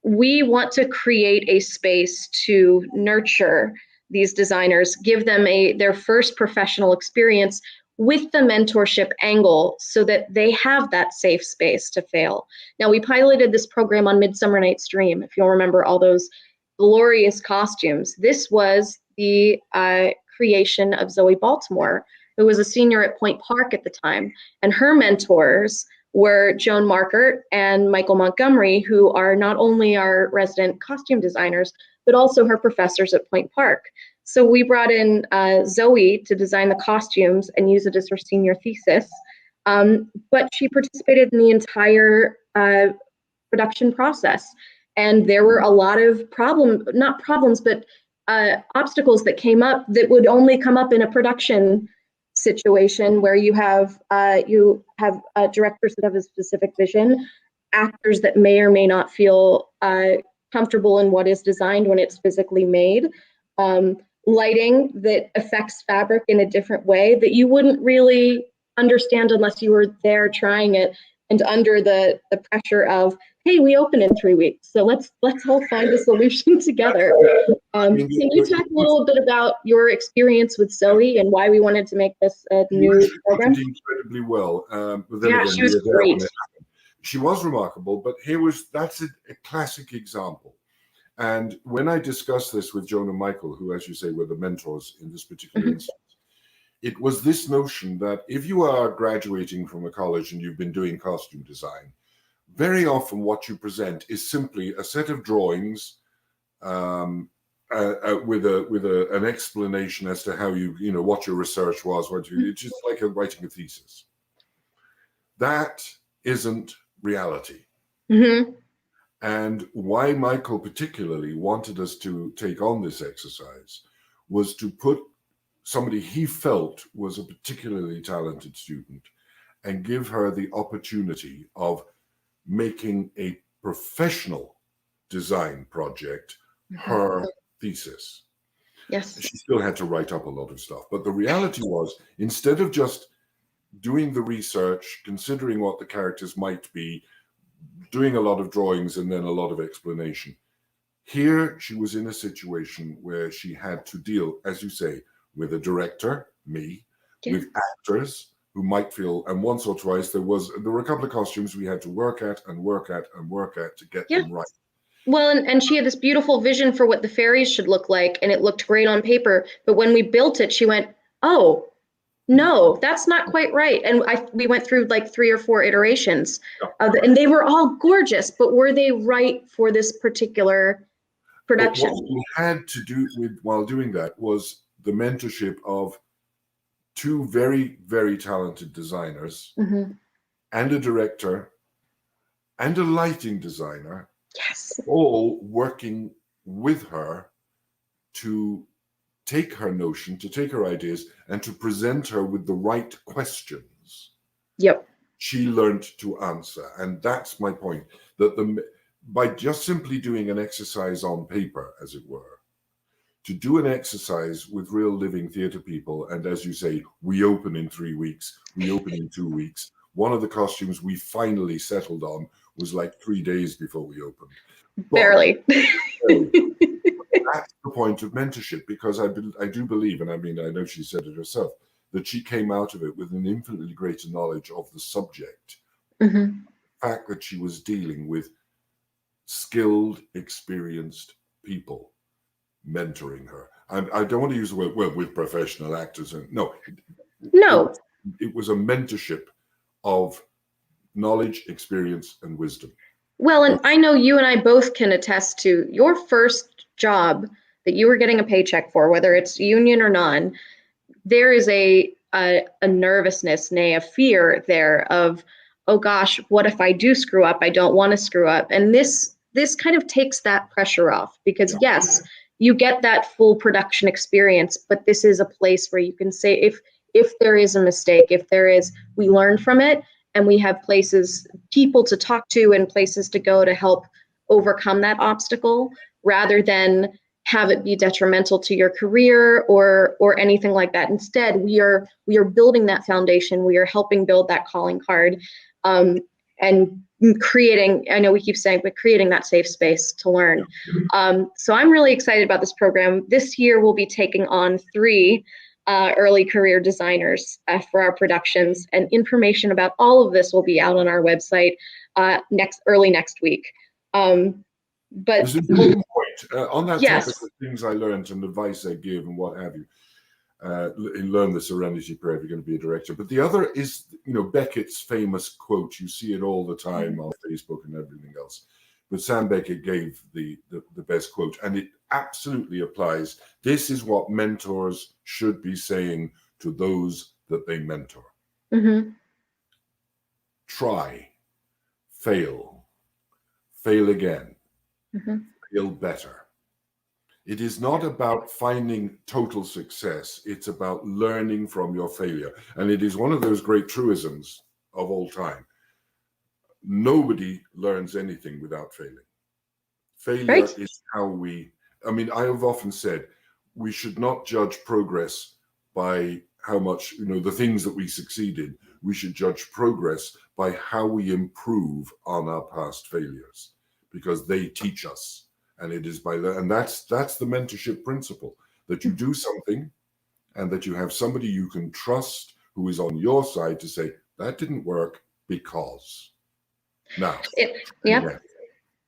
We want to create a space to nurture these designers, give them their first professional experience with the mentorship angle so that they have that safe space to fail. Now, we piloted this program on Midsummer Night's Dream, if you'll remember all those glorious costumes. This was the creation of Zoe Baltimore, who was a senior at Point Park at the time. And her mentors were Joan Markert and Michael Montgomery, who are not only our resident costume designers, but also her professors at Point Park. So we brought in Zoe to design the costumes and use it as her senior thesis. But she participated in the entire production process. And there were a lot of obstacles that came up that would only come up in a production situation where you have directors that have a specific vision, actors that may or may not feel comfortable in what is designed when it's physically made, lighting that affects fabric in a different way that you wouldn't really understand unless you were there trying it and under the pressure of, hey, we open in 3 weeks, so let's all find a solution together. Can you talk a little bit about your experience with Zoe and why we wanted to make this a new program? She did incredibly well. She was great. She was remarkable, but that's a classic example. And when I discussed this with Joan and Michael, who, as you say, were the mentors in this particular instance, it was this notion that if you are graduating from a college and you've been doing costume design, very often what you present is simply a set of drawings with an explanation as to how what your research was. It's just like writing a thesis. That isn't reality. Mm-hmm. And why Michael particularly wanted us to take on this exercise was to put somebody he felt was a particularly talented student and give her the opportunity of making a professional design project her thesis. Yes. She still had to write up a lot of stuff. But the reality was, instead of just doing the research, considering what the characters might be, doing a lot of drawings and then a lot of explanation, here she was in a situation where she had to deal, as you say, with a director, me, with actors who might feel, and once or twice there were a couple of costumes we had to work at to get them right. Well, and she had this beautiful vision for what the fairies should look like, and it looked great on paper. But when we built it, she went, "Oh, no, that's not quite right." And we went through like 3 or 4 iterations, and they were all gorgeous. But were they right for this particular production? But what we had to do while doing that was the mentorship of 2 very, very talented designers, and a director, and a lighting designer. Yes. All working with her to take her notion, to take her ideas, and to present her with the right questions. Yep. She learned to answer. And that's my point, that by just simply doing an exercise on paper, as it were, to do an exercise with real living theatre people, and as you say, we open in 3 weeks, we open in 2 weeks. One of the costumes we finally settled on was like 3 days before we opened. Barely. That's the point of mentorship, because I do believe, and I mean, I know she said it herself, that she came out of it with an infinitely greater knowledge of the subject. Mm-hmm. The fact that she was dealing with skilled, experienced people mentoring her. I don't want to use the word, well, with professional actors. No. It was a mentorship of knowledge, experience, and wisdom. Well, and I know you and I both can attest to your first job that you were getting a paycheck for, whether it's union or non, there is a nervousness, nay, a fear there of, oh gosh, what if I do screw up? I don't want to screw up. And this kind of takes that pressure off, because yes, you get that full production experience, but this is a place where you can say, if there is a mistake, we learn from it, and we have people to talk to and places to go to help overcome that obstacle, rather than have it be detrimental to your career or anything like that. Instead, we are building that foundation. We are helping build that calling card, and creating, I know we keep saying, but creating that safe space to learn. So I'm really excited about this program. This year we'll be taking on 3 early career designers for our productions, and information about all of this will be out on our website early next week. But there's an important point on that yes. topic of things I learned and advice I give and what have you. Learn the Serenity Prayer if you're going to be a director. But the other is, Beckett's famous quote. You see it all the time on Facebook and everything else. But Sam Beckett gave the best quote, and it absolutely applies. This is what mentors should be saying to those that they mentor. Mm-hmm. Try, fail again, fail better. It is not about finding total success. It's about learning from your failure. And it is one of those great truisms of all time. Nobody learns anything without failing. Failure is how I have often said, we should not judge progress by how much, the things that we succeeded. We should judge progress by how we improve on our past failures, because they teach us. And it is and that's the mentorship principle, that you do something and that you have somebody you can trust who is on your side to say, that didn't work because. Now.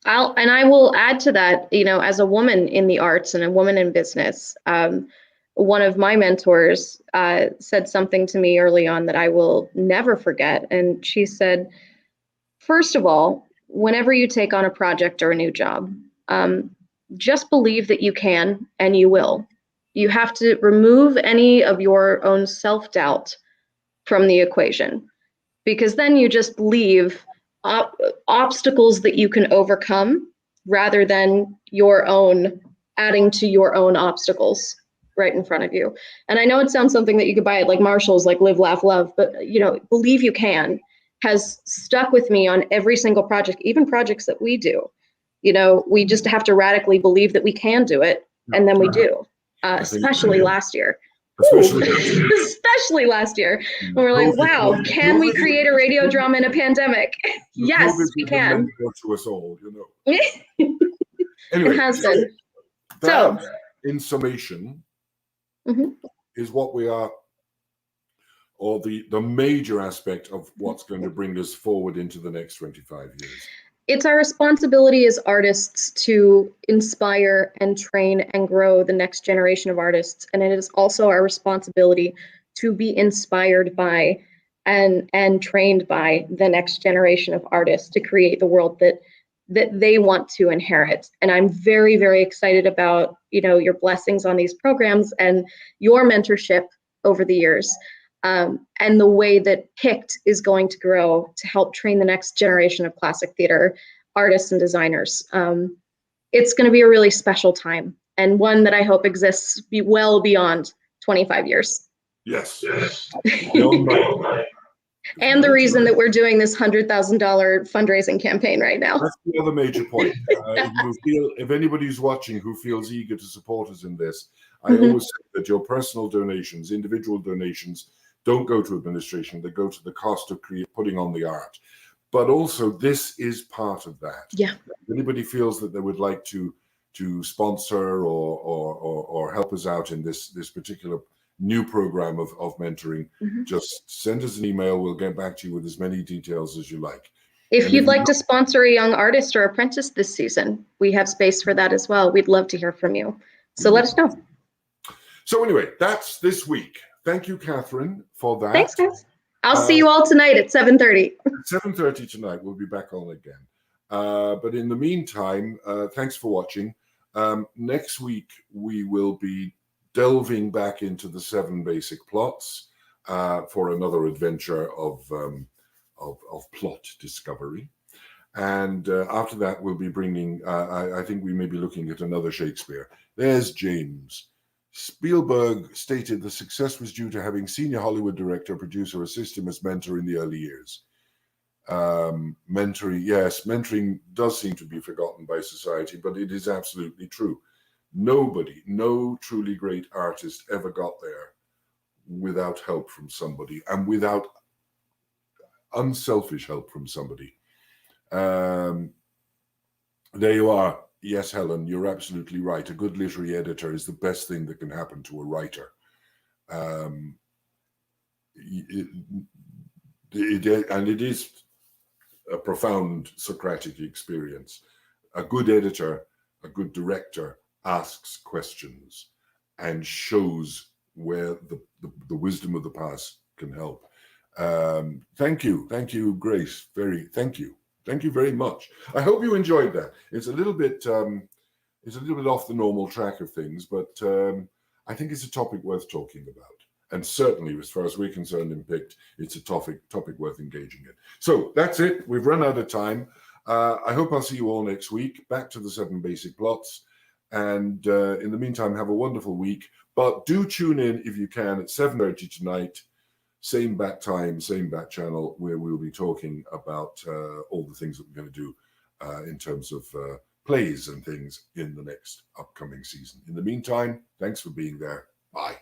I will add to that, as a woman in the arts and a woman in business, one of my mentors said something to me early on that I will never forget. And she said, first of all, whenever you take on a project or a new job, just believe that you can, and you will. You have to remove any of your own self-doubt from the equation, because then you just leave obstacles that you can overcome, rather than adding to your own obstacles right in front of you. And I know it sounds something that you could buy at like Marshall's, like Live, Laugh, Love, but believe you can has stuck with me on every single project, even projects that we do. We just have to radically believe that we can do it, and then we do, especially last year. Especially last year. And we're like, wow, can we create a radio drama in a pandemic? Yes, we can. To us all, Anyway, it has been. So, in summation, is what we are, or the major aspect of what's going to bring us forward into the next 25 years. It's our responsibility as artists to inspire and train and grow the next generation of artists. And it is also our responsibility to be inspired by and trained by the next generation of artists to create the world that they want to inherit. And I'm very, very excited about, your blessings on these programs and your mentorship over the years. And the way that PICT is going to grow to help train the next generation of classic theater artists and designers. It's going to be a really special time. and one that I hope exists well beyond 25 years. Yes. Beyond money. And the reason that we're doing this $100,000 fundraising campaign right now. That's the other major point. If anybody's watching who feels eager to support us in this, I always say that your personal donations, individual donations, don't go to administration. They go to the cost of putting on the art. But also, this is part of that. Yeah. If anybody feels that they would like to sponsor or help us out in this particular new program of mentoring, just send us an email. We'll get back to you with as many details as you like. If you'd like to sponsor a young artist or apprentice this season, we have space for that as well. We'd love to hear from you. So let us know. So anyway, that's this week. Thank you, Catherine, for that. Thanks, guys. I'll see you all tonight at 7:30. At 7:30 tonight, we'll be back on again. But in the meantime, thanks for watching. Next week, we will be delving back into the 7 basic plots for another adventure of plot discovery. And after that, we'll be bringing, I think we may be looking at another Shakespeare. There's James. Spielberg stated the success was due to having senior Hollywood director, producer assist him as mentor in the early years. Mentoring does seem to be forgotten by society, but it is absolutely true. No truly great artist ever got there without help from somebody and without unselfish help from somebody. There you are. Yes, Helen, you're absolutely right. A good literary editor is the best thing that can happen to a writer. And it is a profound Socratic experience. A good editor, a good director asks questions and shows where the wisdom of the past can help. Thank you, Grace. Thank you very much. I hope you enjoyed that. It's a little bit off the normal track of things, but I think it's a topic worth talking about. And certainly, as far as we're concerned in PICT, it's a topic worth engaging in. So that's it. We've run out of time. I hope I'll see you all next week. Back to the 7 basic plots. And in the meantime, have a wonderful week. But do tune in if you can at 7:30 tonight. Same bat time, same bat channel, where we'll be talking about all the things that we're going to do in terms of plays and things in the next upcoming season. In the meantime, thanks for being there. Bye.